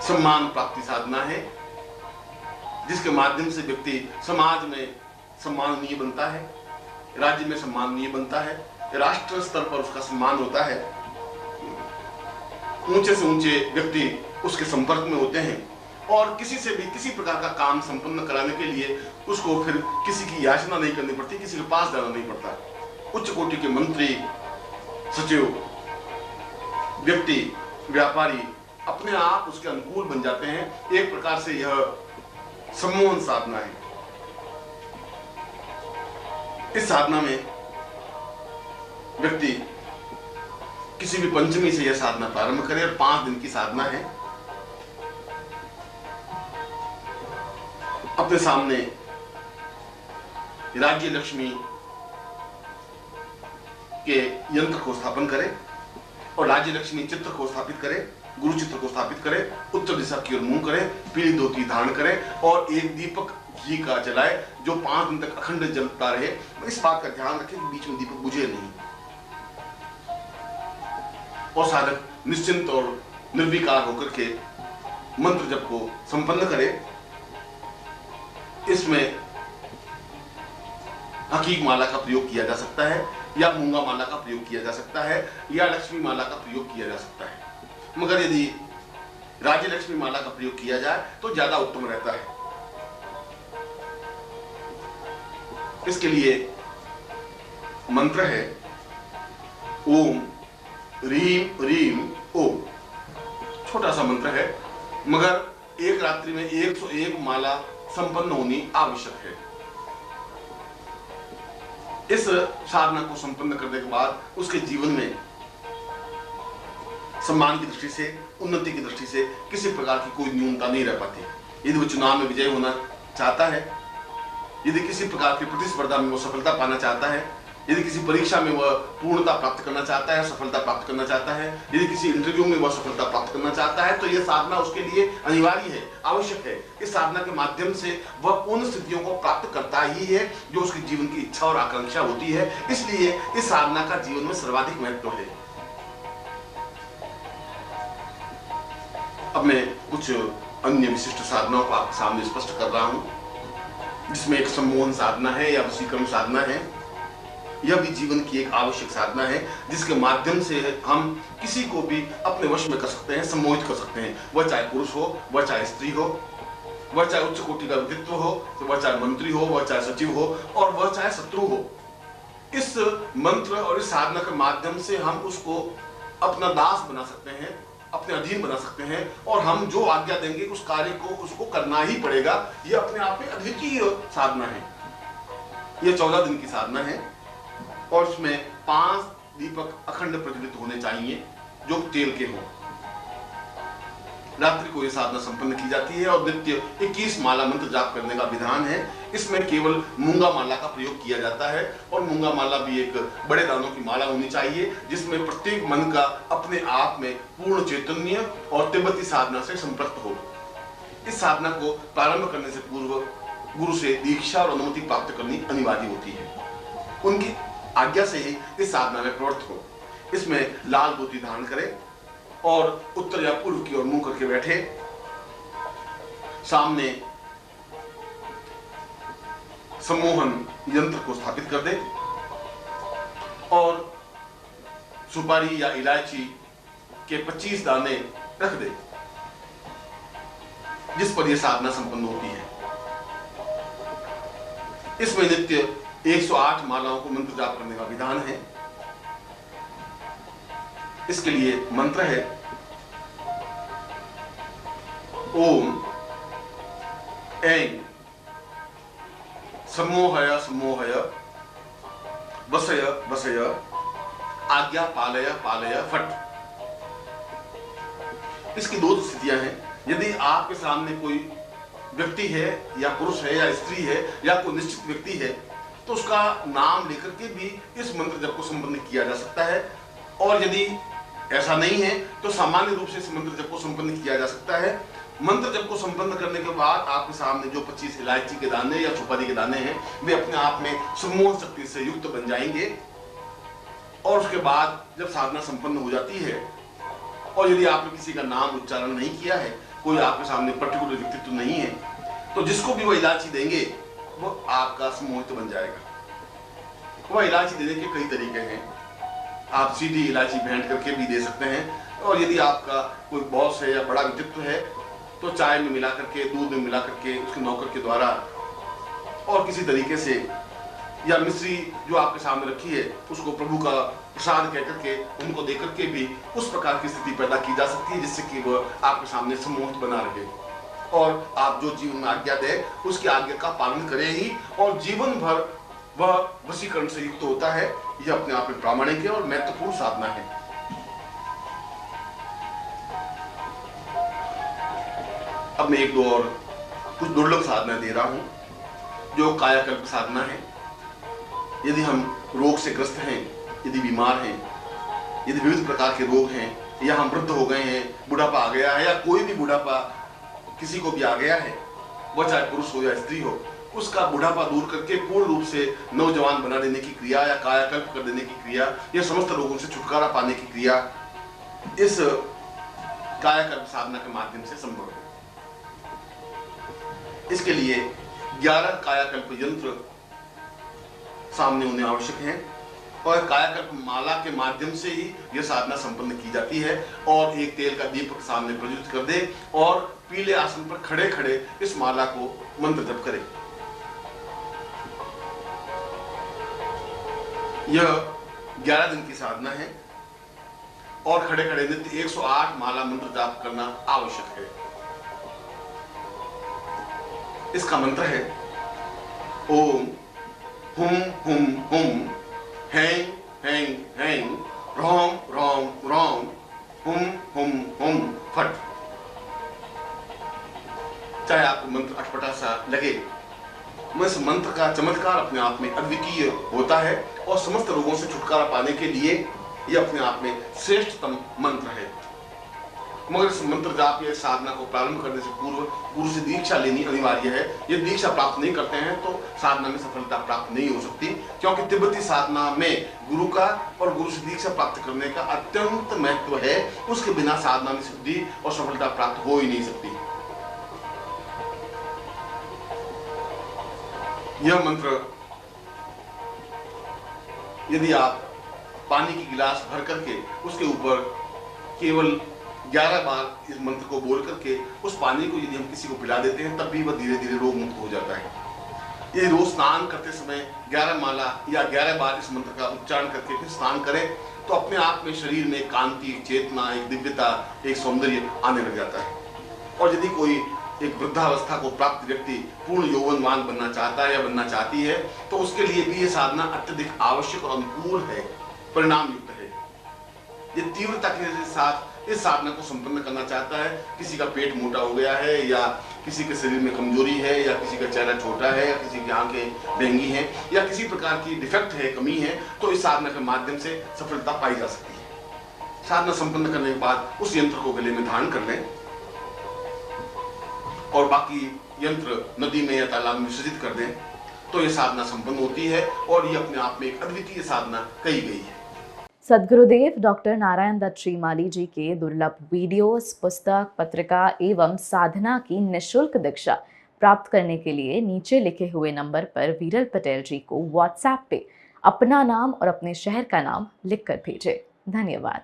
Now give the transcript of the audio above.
सम्मान प्राप्ति साधना है, जिसके माध्यम से व्यक्ति समाज में सम्माननीय बनता है, राज्य में सम्माननीय बनता है, राष्ट्र स्तर पर उसका सम्मान होता है, ऊंचे से ऊंचे व्यक्ति उसके संपर्क में होते हैं और किसी से भी किसी प्रकार का काम संपन्न कराने के लिए उसको फिर किसी की याचना नहीं करनी पड़ती, किसी के पास जाना नहीं पड़ता। उच्च कोटि के मंत्री, सचिव, व्यक्ति, व्यापारी अपने आप उसके अनुकूल बन जाते हैं। एक प्रकार से यह सम्मोहन साधना है। इस साधना में व्यक्ति किसी भी पंचमी से यह साधना प्रारंभ करे और 5 दिन की साधना है। अपने सामने राज्य लक्ष्मी के यंत्र को स्थापन करे और राज्य लक्ष्मी चित्र को स्थापित करे, गुरु चित्र को स्थापित करे, उत्तर दिशा की ओर मुंह करे, पीली धोती धारण करे और एक दीपक घी का जलाए जो 5 दिन तक अखंड जलता रहे। इस बात का ध्यान रखें कि बीच में दीपक बुझे नहीं और साधक निश्चिंत और निर्विकार होकर के मंत्र जप को संपन्न करे। इसमें हकीक माला का प्रयोग किया जा सकता है या मूंगा माला का प्रयोग किया जा सकता है या लक्ष्मी माला का प्रयोग किया जा सकता है, मगर यदि राज्य लक्ष्मी माला का प्रयोग किया जाए तो ज्यादा उत्तम रहता है। इसके लिए मंत्र है ओम रीम रीम ओम। छोटा सा मंत्र है मगर एक रात्रि में 101 माला संपन्न होनी आवश्यक है। इस साधना को संपन्न करने के बाद उसके जीवन में सम्मान की दृष्टि से, उन्नति की दृष्टि से किसी प्रकार की कोई न्यूनता नहीं रह पाती। यदि वो चुनाव में विजय होना चाहता है, यदि किसी प्रकार की प्रतिस्पर्धा में वो सफलता पाना चाहता है, यदि किसी परीक्षा में वह पूर्णता प्राप्त करना चाहता है, सफलता प्राप्त करना चाहता है, यदि किसी इंटरव्यू में वह सफलता प्राप्त करना चाहता है, तो यह साधना उसके लिए अनिवार्य है, आवश्यक है। इस साधना के माध्यम से वह उन स्थितियों को प्राप्त करता ही है जो उसके जीवन की इच्छा और आकांक्षा होती है। इसलिए इस साधना का जीवन में सर्वाधिक महत्व है। अब मैं कुछ अन्य विशिष्ट साधनाओं को आपके सामने स्पष्ट कर रहा हूं, जिसमें एक सम्मोहन साधना है या वशीकरण साधना है। यह भी जीवन की एक आवश्यक साधना है जिसके माध्यम से हम किसी को भी अपने वश में कर सकते हैं, सम्मोहित कर सकते हैं। वह चाहे पुरुष हो, वह चाहे स्त्री हो, वह चाहे उच्च कोटि का व्यक्तित्व हो, वह चाहे मंत्री हो, वह चाहे सचिव हो और वह चाहे शत्रु हो। इस मंत्र और इस साधना के माध्यम से हम उसको अपना दास बना सकते हैं, अपने अधीन बना सकते हैं और हम जो आज्ञा देंगे उस कार्य को उसको करना ही पड़ेगा। यह अपने आप में अद्वितीय साधना है। यह 14 दिन की साधना है और इसमें 5 दीपक अखंड प्रज्वलित होने चाहिए जो तेल के हों। रात्रि को यह साधना संपन्न की जाती है और नित्य 21 माला मंत्र जाप करने का विधान है। इसमें केवल मूंगा माला का प्रयोग किया जाता है और मूंगा माला भी एक बड़े दानों की माला होनी चाहिए जिसमें प्रत्येक मन का अपने आप में पूर्ण चैतन्य और तिब्बती साधना से संपृक्त हो। इस साधना को प्रारंभ करने से पूर्व गुरु से दीक्षा और अनुमति प्राप्त करनी अनिवार्य होती है। उनकी आज्ञा से ही इस साधना में प्रवृत्त हो। इसमें लाल धोती धारण करें और उत्तर या पूर्व की ओर मुंह करके बैठे। सामने सम्मोहन यंत्र को स्थापित कर दे और सुपारी या इलायची के 25 दाने रख दे जिस पर यह साधना संपन्न होती है। इसमें नित्य 108 मालाओं को मंत्र जाप करने का विधान है। इसके लिए मंत्र है ओम ऐं सम्मोहय सम्मोहय वसय वसय आज्ञा पालय पालय फट। इसकी 2 स्थितियां हैं। यदि आपके सामने कोई व्यक्ति है या पुरुष है या स्त्री है या कोई निश्चित व्यक्ति है तो उसका नाम लेकर के भी इस मंत्र जप को संपन्न किया जा सकता है और यदि ऐसा नहीं है तो सामान्य रूप से इस मंत्र जप को संपन्न किया जा सकता है। मंत्र जप को संपन्न करने के बाद आपके सामने जो 25 इलायची के दाने या सुपारी के दाने हैं वे अपने आप में सम्मोहन शक्ति से युक्त बन जाएंगे और उसके बाद जब साधना संपन्न हो जाती है और यदि आपने किसी का नाम उच्चारण नहीं किया है, कोई आपके सामने पर्टिकुलर व्यक्तित्व नहीं है, तो जिसको भी वह इलायची देंगे वो आपका सम्मोहित बन जाएगा। वह इलायची देने के कई तरीके हैं। आप सीधी इलायची भेंट करके भी दे सकते हैं, और यदि आपका कोई बॉस है या बड़ा व्यक्तित्व है तो चाय में मिला करके, दूध में मिला करके, उसके नौकर के द्वारा और किसी तरीके से, या मिश्री जो आपके सामने रखी है उसको प्रभु का प्रसाद कह करके उनको दे करके भी उस प्रकार की स्थिति पैदा की जा सकती है जिससे कि वह आपके सामने सम्मोहित बना रहे और आप जो जीवन में आज्ञा दे उसकी आज्ञा का पालन करे ही, और जीवन भर वह वशीकरण से युक्त होता है। यह अपने आप में प्रामाणिक है और महत्वपूर्ण साधना है। अब मैं एक दो और कुछ दुर्लभ साधना दे रहा हूं जो कायाकल्प साधना है। यदि हम रोग से ग्रस्त हैं, यदि बीमार हैं, यदि विविध प्रकार के रोग हैं, या हम वृद्ध हो गए हैं, बुढ़ापा आ गया है, या कोई भी बुढ़ापा किसी को भी आ गया है, वह चाहे पुरुष हो या स्त्री हो, उसका बुढ़ापा दूर करके पूर्ण रूप से नौजवान बना देने की क्रिया या कायाकल्प कर देने की क्रिया या समस्त रोगों से छुटकारा पाने की क्रिया इस कायाकल्प साधना के माध्यम से संभव है। इसके लिए 11 कायाकल्प यंत्र सामने होने आवश्यक हैं और कायाकल्प माला के माध्यम से ही यह साधना संपन्न की जाती है। और एक तेल का दीपक सामने प्रज्वलित कर दे और पीले आसन पर खड़े खड़े इस माला को मंत्र जप करें। यह 11 दिन की साधना है और खड़े खड़े नित्य 108 माला मंत्र जाप करना आवश्यक है। इसका मंत्र है ओम हुम हुम हुम हैंग हैंग हैंग रोम रोम रोम हुम हुम हुम फट। चाहे आपको मंत्र अटपटा सा लगे, इस मंत्र का चमत्कार अपने आप में अद्वितीय होता है और समस्त रोगों से छुटकारा पाने के लिए यह अपने आप में श्रेष्ठतम मंत्र है। मगर इस मंत्र जाप या साधना को प्रारंभ करने से पूर्व गुरु से दीक्षा लेनी अनिवार्य है। यदि दीक्षा प्राप्त नहीं करते हैं तो साधना में सफलता प्राप्त नहीं हो सकती, क्योंकि तिब्बती साधना में गुरु का और गुरु से दीक्षा प्राप्त करने का अत्यंत महत्व है। उसके बिना साधना में सिद्धि और सफलता प्राप्त हो ही नहीं सकती। यह मंत्र यदि आप पानी की गिलास भर करके उसके ऊपर केवल 11 बार इस मंत्र को बोल करके उस पानी को यदि हम किसी को पिला देते हैं तब भी वह धीरे धीरे रोग मुक्त हो जाता है। ये रोज स्नान करते समय 11 माला या 11 बार इस मंत्र का उच्चारण करके फिर स्नान करें तो अपने आप में शरीर में कांति, एक चेतना, एक दिव्यता, एक सौंदर्य आने लग जाता है। और यदि कोई एक वृद्धावस्था को प्राप्त व्यक्ति पूर्ण यौवनवान बनना चाहता है या बनना चाहती है तो उसके लिए भी ये साधना अत्यधिक आवश्यक और अनुकूल है, परिणाम युक्त है। ये तीव्रता के साथ इस साधना को संपन्न करना चाहता है, किसी का पेट मोटा हो गया है या किसी के शरीर में कमजोरी है या किसी का चेहरा छोटा है या किसी की आंखें बेंगी हैं या किसी प्रकार की डिफेक्ट है, कमी है, तो इस साधना के माध्यम से सफलता पाई जा सकती है। साधना संपन्न करने के बाद उस यंत्र को गले में धारण कर लें और बाकी यंत्र नदी में या तालाब में विसर्जित कर दें तो यह साधना संपन्न होती है और यह अपने आप में एक अद्वितीय साधना कही गई है। सद्गुरुदेव डॉक्टर नारायण दत्त श्रीमाली जी के दुर्लभ वीडियोस, पुस्तक, पत्रिका एवं साधना की निःशुल्क दीक्षा प्राप्त करने के लिए नीचे लिखे हुए नंबर पर वीरल पटेल जी को व्हाट्सएप पे अपना नाम और अपने शहर का नाम लिखकर भेजें। धन्यवाद।